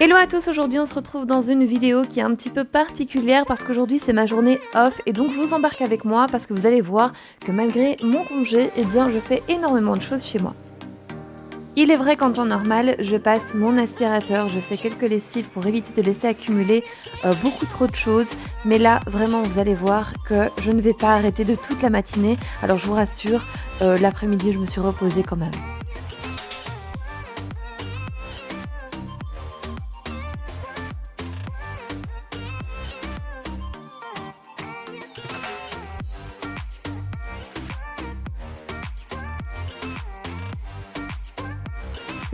Hello à tous, aujourd'hui on se retrouve dans une vidéo qui est un petit peu particulière parce qu'aujourd'hui c'est ma journée off et donc je vous embarque avec moi parce que vous allez voir que malgré mon congé, eh bien je fais énormément de choses chez moi. Il est vrai qu'en temps normal, je passe mon aspirateur, je fais quelques lessives pour éviter de laisser accumuler beaucoup trop de choses. Mais là, vraiment, vous allez voir que je ne vais pas arrêter de toute la matinée. Alors je vous rassure, l'après-midi, je me suis reposée quand même.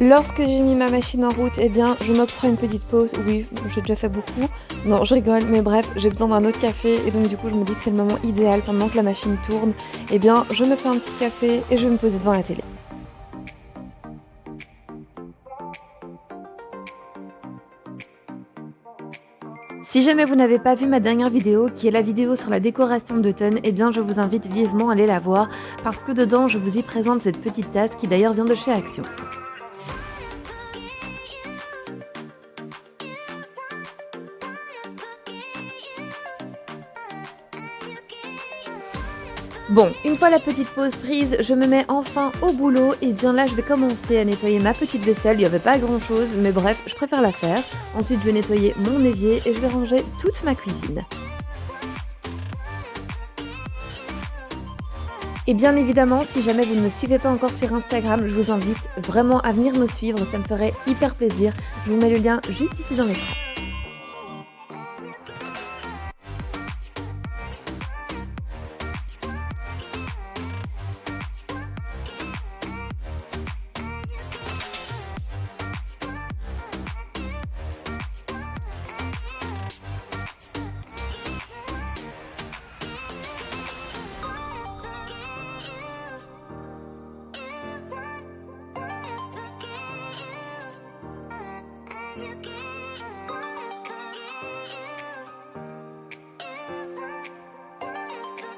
Lorsque j'ai mis ma machine en route, eh bien, je m'octroie une petite pause. Oui, j'ai déjà fait beaucoup. Non, je rigole, mais bref, j'ai besoin d'un autre café et donc du coup, je me dis que c'est le moment idéal pendant que la machine tourne. Eh bien, je me fais un petit café et je vais me poser devant la télé. Si jamais vous n'avez pas vu ma dernière vidéo, qui est la vidéo sur la décoration d'automne, eh bien je vous invite vivement à aller la voir parce que dedans je vous y présente cette petite tasse qui d'ailleurs vient de chez Action. Bon, une fois la petite pause prise, je me mets enfin au boulot et bien là je vais commencer à nettoyer ma petite vaisselle, il n'y avait pas grand chose mais bref, je préfère la faire. Ensuite je vais nettoyer mon évier et je vais ranger toute ma cuisine. Et bien évidemment, si jamais vous ne me suivez pas encore sur Instagram, je vous invite vraiment à venir me suivre, ça me ferait hyper plaisir. Je vous mets le lien juste ici dans l'écran.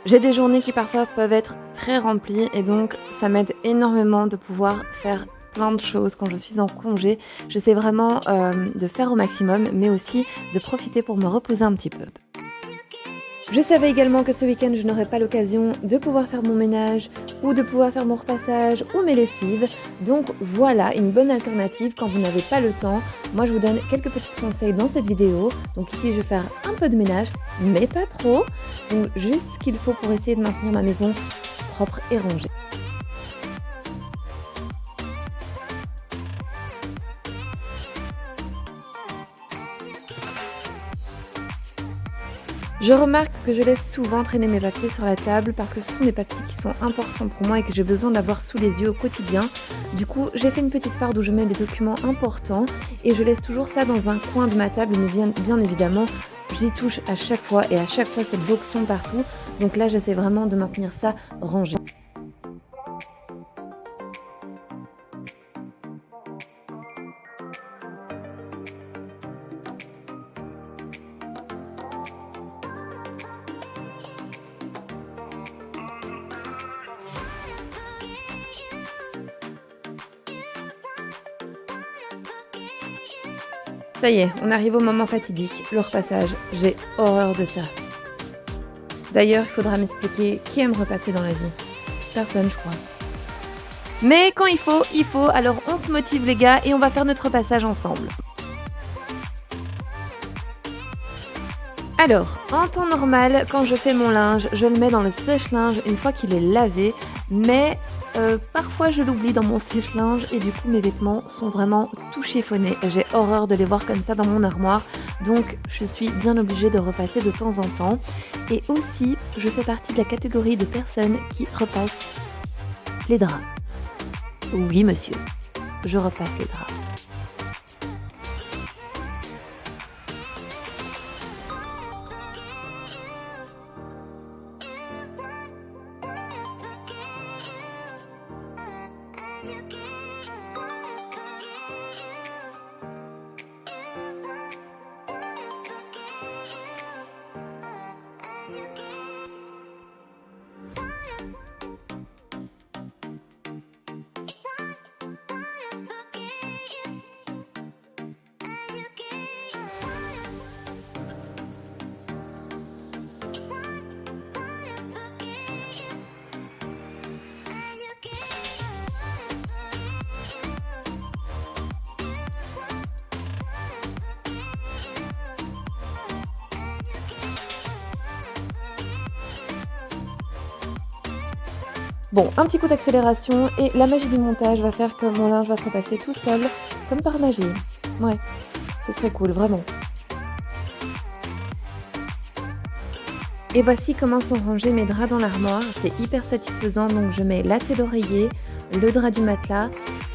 J'ai des journées qui parfois peuvent être très remplies et donc ça m'aide énormément de pouvoir faire plein de choses quand je suis en congé. J'essaie vraiment de faire au maximum mais aussi de profiter pour me reposer un petit peu. Je savais également que ce week-end, je n'aurais pas l'occasion de pouvoir faire mon ménage ou de pouvoir faire mon repassage ou mes lessives. Donc voilà une bonne alternative quand vous n'avez pas le temps. Moi, je vous donne quelques petits conseils dans cette vidéo. Donc ici, je vais faire un peu de ménage, mais pas trop. Donc juste ce qu'il faut pour essayer de maintenir ma maison propre et rangée. Je remarque que je laisse souvent traîner mes papiers sur la table parce que ce sont des papiers qui sont importants pour moi et que j'ai besoin d'avoir sous les yeux au quotidien. Du coup, j'ai fait une petite farde où je mets les documents importants et je laisse toujours ça dans un coin de ma table, mais bien évidemment, j'y touche à chaque fois et à chaque fois cette blocs sont partout. Donc là, j'essaie vraiment de maintenir ça rangé. Ça y est, on arrive au moment fatidique, le repassage. J'ai horreur de ça. D'ailleurs, il faudra m'expliquer qui aime repasser dans la vie. Personne, je crois. Mais quand il faut, alors on se motive les gars et on va faire notre repassage ensemble. Alors, en temps normal, quand je fais mon linge, je le mets dans le sèche-linge une fois qu'il est lavé, mais parfois je l'oublie dans mon sèche-linge et du coup mes vêtements sont vraiment tout chiffonnés. J'ai horreur de les voir comme ça dans mon armoire, donc je suis bien obligée de repasser de temps en temps. Et aussi, je fais partie de la catégorie de personnes qui repassent les draps. Oui monsieur, je repasse les draps. Bon, un petit coup d'accélération et la magie du montage va faire que mon linge va se repasser tout seul, comme par magie. Ouais, ce serait cool, vraiment. Et voici comment sont rangés mes draps dans l'armoire. C'est hyper satisfaisant, donc je mets la tête d'oreiller, le drap du matelas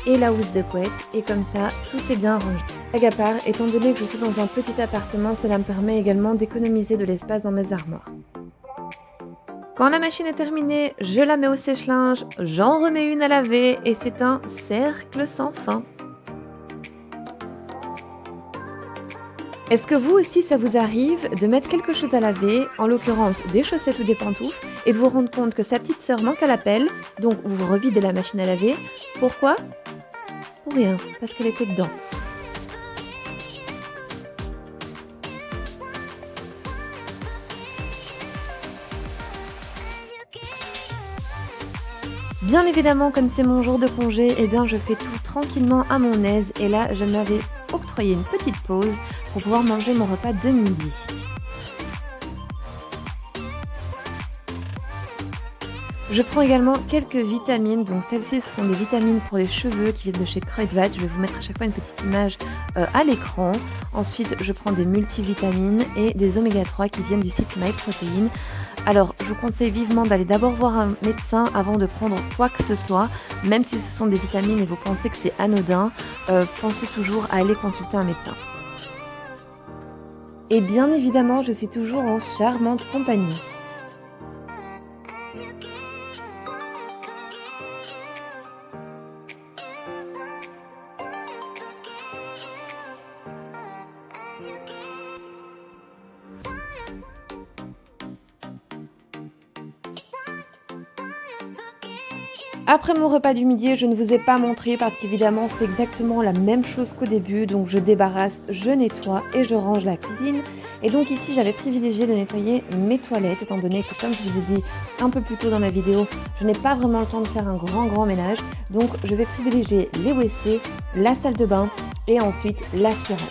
et la housse de couette. Et comme ça, tout est bien rangé. Blague à part, étant donné que je suis dans un petit appartement, cela me permet également d'économiser de l'espace dans mes armoires. Quand la machine est terminée, je la mets au sèche-linge, j'en remets une à laver et c'est un cercle sans fin. Est-ce que vous aussi ça vous arrive de mettre quelque chose à laver, en l'occurrence des chaussettes ou des pantoufles, et de vous rendre compte que sa petite sœur manque à l'appel, donc vous revidez la machine à laver. Pourquoi? Pour rien, parce qu'elle était dedans. Bien évidemment, comme c'est mon jour de congé, eh bien je fais tout tranquillement à mon aise et là je m'avais octroyé une petite pause pour pouvoir manger mon repas de midi. Je prends également quelques vitamines, donc celles-ci ce sont des vitamines pour les cheveux qui viennent de chez Kruidvat. Je vais vous mettre à chaque fois une petite image à l'écran. Ensuite je prends des multivitamines et des oméga 3 qui viennent du site MyProtein. Alors je vous conseille vivement d'aller d'abord voir un médecin avant de prendre quoi que ce soit, même si ce sont des vitamines et vous pensez que c'est anodin, pensez toujours à aller consulter un médecin. Et bien évidemment je suis toujours en charmante compagnie. Après mon repas du midi, je ne vous ai pas montré parce qu'évidemment c'est exactement la même chose qu'au début, donc je débarrasse, je nettoie et je range la cuisine. Et donc ici j'avais privilégié de nettoyer mes toilettes étant donné que comme je vous ai dit un peu plus tôt dans la vidéo, je n'ai pas vraiment le temps de faire un grand ménage, donc je vais privilégier les WC, la salle de bain et ensuite l'aspirateur.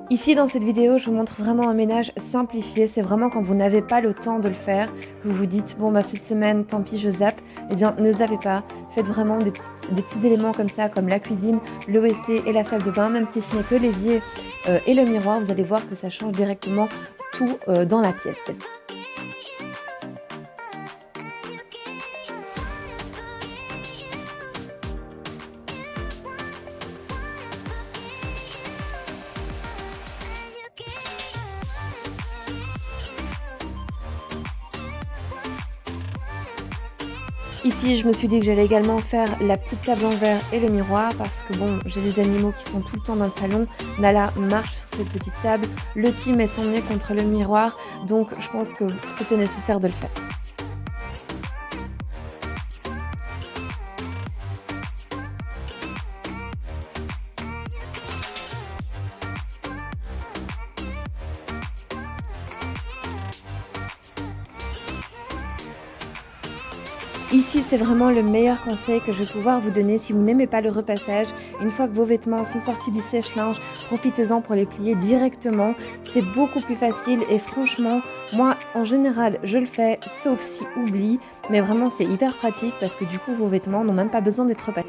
Ici dans cette vidéo, je vous montre vraiment un ménage simplifié. C'est vraiment quand vous n'avez pas le temps de le faire, que vous vous dites bon bah cette semaine tant pis je zappe. Eh bien ne zappez pas, faites vraiment des petits éléments comme ça, comme la cuisine, le WC et la salle de bain, même si ce n'est que l'évier et le miroir, vous allez voir que ça change directement tout dans la pièce. Ici, je me suis dit que j'allais également faire la petite table en verre et le miroir parce que bon, j'ai des animaux qui sont tout le temps dans le salon. Nala marche sur cette petite table, Lucky met son nez contre le miroir, donc je pense que c'était nécessaire de le faire. Ici, c'est vraiment le meilleur conseil que je vais pouvoir vous donner si vous n'aimez pas le repassage. Une fois que vos vêtements sont sortis du sèche-linge, profitez-en pour les plier directement. C'est beaucoup plus facile et franchement, moi, en général, je le fais, sauf si oubli. Mais vraiment, c'est hyper pratique parce que du coup, vos vêtements n'ont même pas besoin d'être repassés.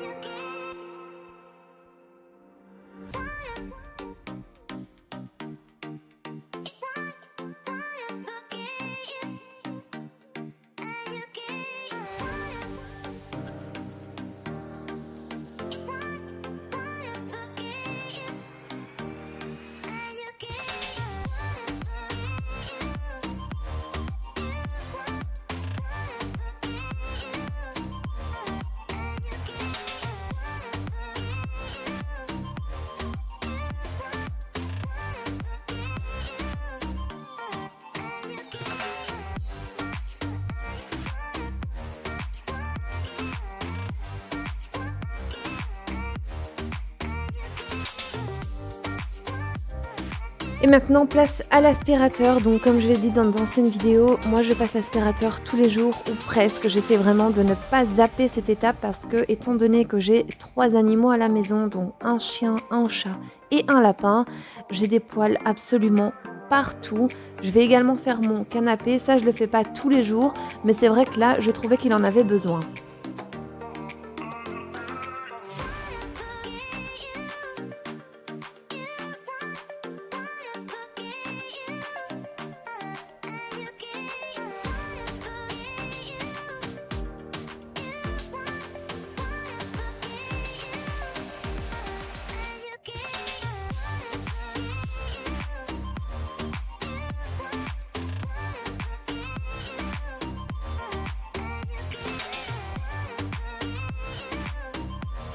Et maintenant, place à l'aspirateur. Donc comme je l'ai dit dans d'anciennes vidéos, moi je passe l'aspirateur tous les jours ou presque. J'essaie vraiment de ne pas zapper cette étape parce que étant donné que j'ai 3 animaux à la maison, dont un chien, un chat et un lapin, j'ai des poils absolument partout. Je vais également faire mon canapé. Ça, je le fais pas tous les jours, mais c'est vrai que là, je trouvais qu'il en avait besoin.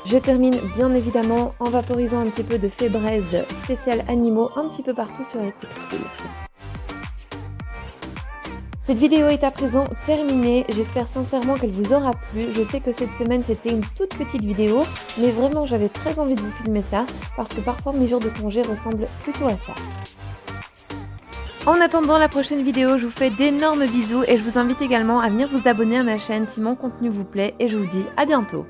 Je termine bien évidemment en vaporisant un petit peu de Febreze spécial animaux un petit peu partout sur les textiles. Cette vidéo est à présent terminée, j'espère sincèrement qu'elle vous aura plu. Je sais que cette semaine c'était une toute petite vidéo, mais vraiment j'avais très envie de vous filmer ça, parce que parfois mes jours de congé ressemblent plutôt à ça. En attendant la prochaine vidéo, je vous fais d'énormes bisous et je vous invite également à venir vous abonner à ma chaîne si mon contenu vous plaît et je vous dis à bientôt.